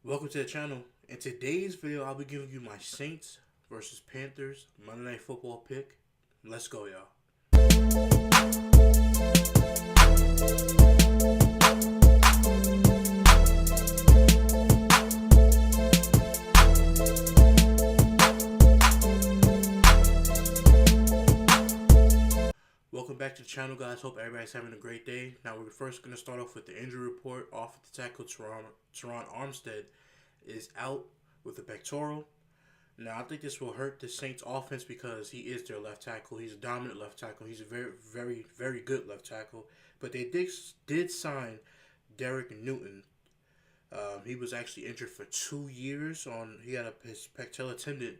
Welcome to the channel. In today's video, I'll be giving you my Saints versus Panthers Monday Night Football pick. Let's go, y'all. Welcome back to the channel, guys. Hope everybody's having a great day. Now, we're first going to start off with the injury report. Offensive tackle Terron Armstead is out with a pectoral. Now, I think this will hurt the Saints offense because he is their left tackle. He's a dominant left tackle. He's a very good left tackle. But they did sign Derek Newton. He was actually injured for 2 years. He had his pectoral tendon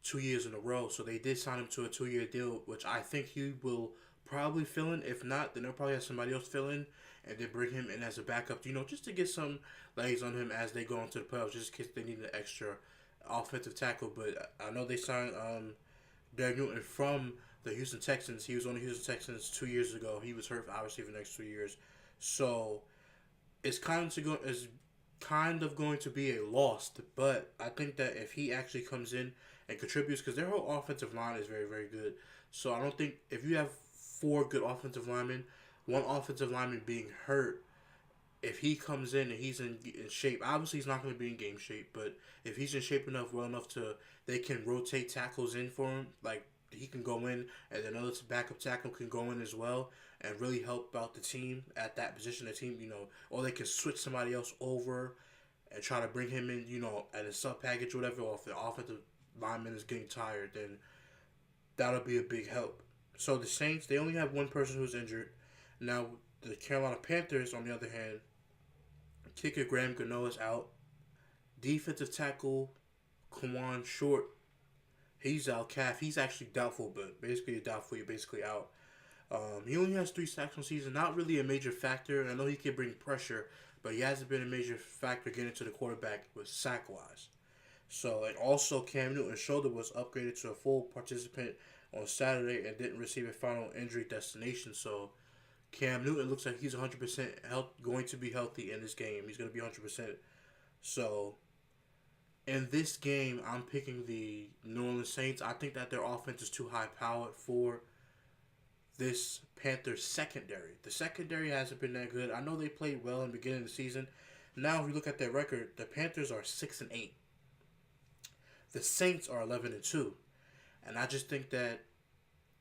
2 years in a row. So they did sign him to a 2-year deal, which I think he will probably fill in. If not, then they'll probably have somebody else fill in, and then bring him in as a backup, just to get some legs on him as they go into the playoffs, just in case they need an extra offensive tackle. But I know they signed Derek Newton from the Houston Texans. He was on the Houston Texans 2 years ago. He was hurt, obviously, for the next 2 years. So it's kind of going to be a loss. But I think that if he actually comes in and contributes, because their whole offensive line is very good. So I don't think if you have 4 good offensive linemen, one offensive lineman being hurt, if he comes in and he's in shape, obviously he's not going to be in game shape, but if he's in shape well enough they can rotate tackles in for him, like he can go in and another backup tackle can go in as well and really help out the team at that position, or they can switch somebody else over and try to bring him in, at a sub package or whatever, or if the offensive lineman is getting tired, then that'll be a big help. So the Saints, they only have one person who's injured. Now, the Carolina Panthers, on the other hand, kicker Graham Gano is out. Defensive tackle Tre'Quan Short, he's out. Calf, he's actually doubtful, but basically doubtful. You're basically out. He only has 3 sacks on season. Not really a major factor. I know he can bring pressure, but he hasn't been a major factor getting to the quarterback with sack-wise. So, and also Cam Newton's shoulder was upgraded to a full participant on Saturday and didn't receive a final injury destination. So, Cam Newton looks like he's 100% going to be healthy in this game. He's going to be 100%. So, in this game, I'm picking the New Orleans Saints. I think that their offense is too high-powered for this Panthers secondary. The secondary hasn't been that good. I know they played well in the beginning of the season. Now, if you look at their record, the Panthers are 6-8. The Saints are 11-2. And I just think that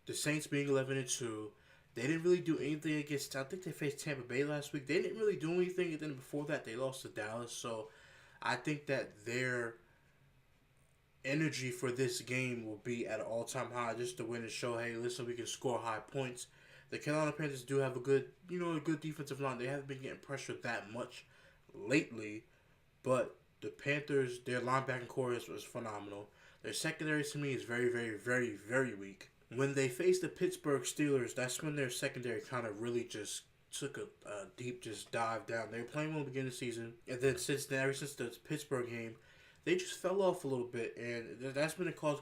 the Saints being 11-2, they didn't really do anything against. I think they faced Tampa Bay last week. They didn't really do anything, and then before that, they lost to Dallas. So I think that their energy for this game will be at an all-time high, just to win and show, hey, listen, we can score high points. The Carolina Panthers do have a good defensive line. They haven't been getting pressured that much lately, but the Panthers, their linebacking core was phenomenal. Their secondary, to me, is very weak. When they faced the Pittsburgh Steelers, that's when their secondary kind of really just took a deep dive down. They were playing well at the beginning of the season, and then ever since the Pittsburgh game, they just fell off a little bit, and that's been a cause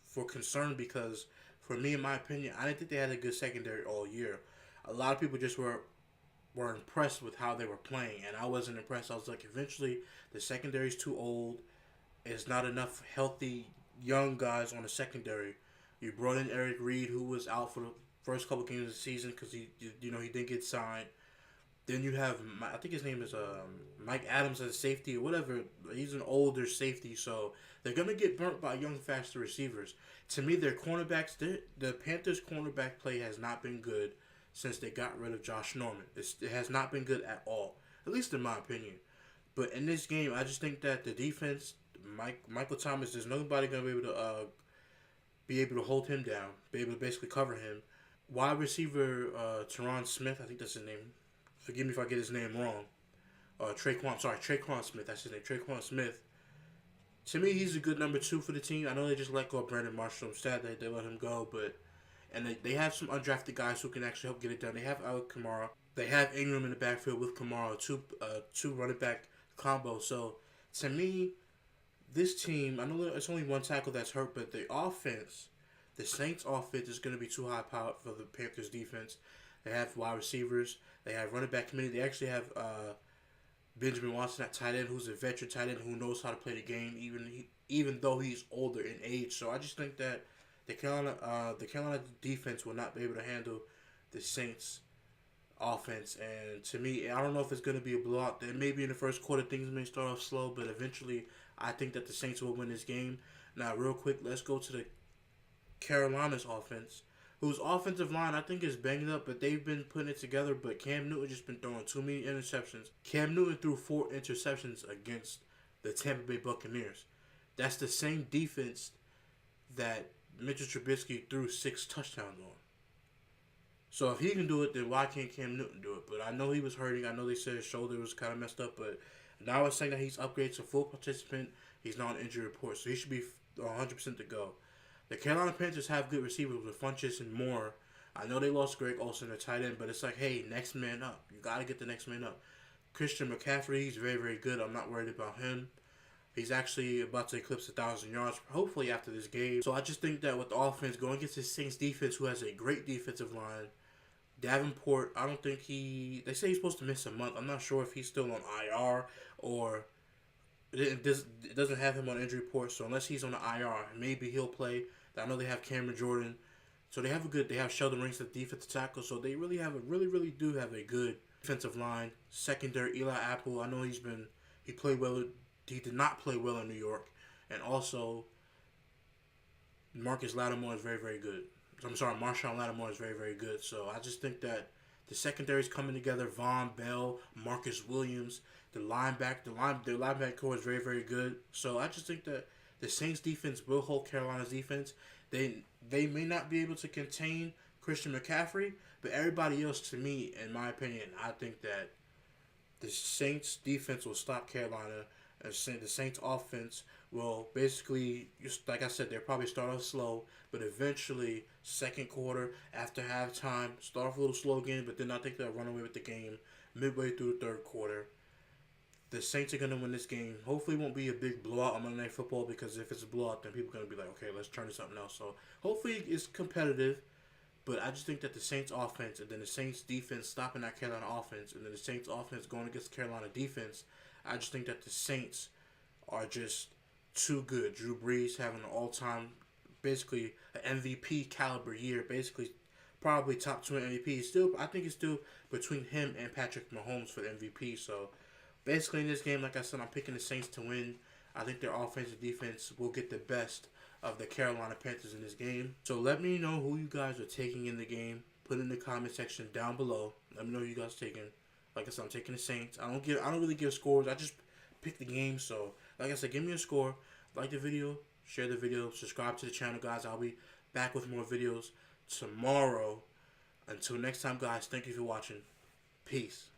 for concern because, for me, in my opinion, I didn't think they had a good secondary all year. A lot of people just were impressed with how they were playing, and I wasn't impressed. I was like, eventually, the secondary is too old. It's not enough healthy young guys on the secondary. You brought in Eric Reed, who was out for the first couple games of the season because he didn't get signed. Then you have, I think his name is Mike Adams as a safety or whatever. He's an older safety, so they're gonna get burnt by young, faster receivers. To me, their cornerbacks, the Panthers' cornerback play has not been good since they got rid of Josh Norman. It has not been good at all, at least in my opinion. But in this game, I just think that the defense, Michael Thomas, there's nobody gonna be able to hold him down, be able to basically cover him. Wide receiver Tyron Smith, I think that's his name. Forgive me if I get his name wrong. Tre'Quan Smith, that's his name. Tre'Quan Smith. To me, he's a good number 2 for the team. I know they just let go of Brandon Marshall. I'm sad that they let him go, and they have some undrafted guys who can actually help get it done. They have Alec Kamara. They have Ingram in the backfield with Kamara, two running back combo. So, to me, this team, I know it's only one tackle that's hurt, but the offense, the Saints' offense is going to be too high-powered for the Panthers' defense. They have wide receivers. They have running back committee. They actually have Benjamin Watson at tight end, who's a veteran tight end who knows how to play the game, even though he's older in age. So I just think that the Carolina defense will not be able to handle the Saints offense. And to me, I don't know if it's going to be a blowout. Then maybe in the first quarter things may start off slow, but eventually I think that the Saints will win this game. Now, real quick, let's go to the Carolina's offense, whose offensive line I think is banged up, but they've been putting it together. But Cam Newton just been throwing too many interceptions. Cam Newton threw 4 interceptions against the Tampa Bay Buccaneers. That's the same defense that Mitchell Trubisky threw 6 touchdowns on. So if he can do it, then why can't Cam Newton do it? But I know he was hurting. I know they said his shoulder was kind of messed up, but now it's saying that he's upgraded to full participant. He's not on injury report, so he should be 100% to go. The Carolina Panthers have good receivers with Funchess and Moore. I know they lost Greg Olsen, their tight end, but it's like, hey, next man up. You got to get the next man up. Christian McCaffrey, he's very, very good. I'm not worried about him. He's actually about to eclipse 1,000 yards, hopefully after this game. So I just think that with the offense going against the Saints defense, who has a great defensive line, Davenport, I don't think they say he's supposed to miss a month. I'm not sure if he's still on IR or it doesn't have him on injury report. So unless he's on the IR, maybe he'll play. I know they have Cameron Jordan. So they have Sheldon Ranks at defensive tackle. So they really do have a good defensive line. Secondary, Eli Apple, I know he played well. He did not play well in New York. And also, Marcus Lattimore is very, very good. I'm sorry, Marshawn Lattimore is very, very good. So I just think that the secondary is coming together. Von Bell, Marcus Williams, their linebacker core is very, very good. So I just think that the Saints defense will hold Carolina's defense. They may not be able to contain Christian McCaffrey, but everybody else, to me, in my opinion, I think that the Saints defense will stop Carolina. And the Saints offense will basically, just like I said, they'll probably start off slow, but eventually, second quarter, after halftime, start off a little slow again, but then I think they'll run away with the game midway through the third quarter. The Saints are going to win this game. Hopefully it won't be a big blowout on Monday Night Football, because if it's a blowout, then people are going to be like, okay, let's turn to something else. So hopefully it's competitive, but I just think that the Saints offense and then the Saints defense stopping that Carolina offense and then the Saints offense going against the Carolina defense, I just think that the Saints are just too good. Drew Brees having an all-time, basically an MVP caliber year, basically probably top 2 MVP. I think it's still between him and Patrick Mahomes for the MVP. So basically in this game, like I said, I'm picking the Saints to win. I think their offensive defense will get the best of the Carolina Panthers in this game. So let me know who you guys are taking in the game. Put it in the comment section down below. Let me know who you guys are taking. Like I said, I'm taking the Saints. I don't really give scores. I just pick the game. So, like I said, give me a score. Like the video, share the video, subscribe to the channel, guys. I'll be back with more videos tomorrow. Until next time, guys, thank you for watching. Peace.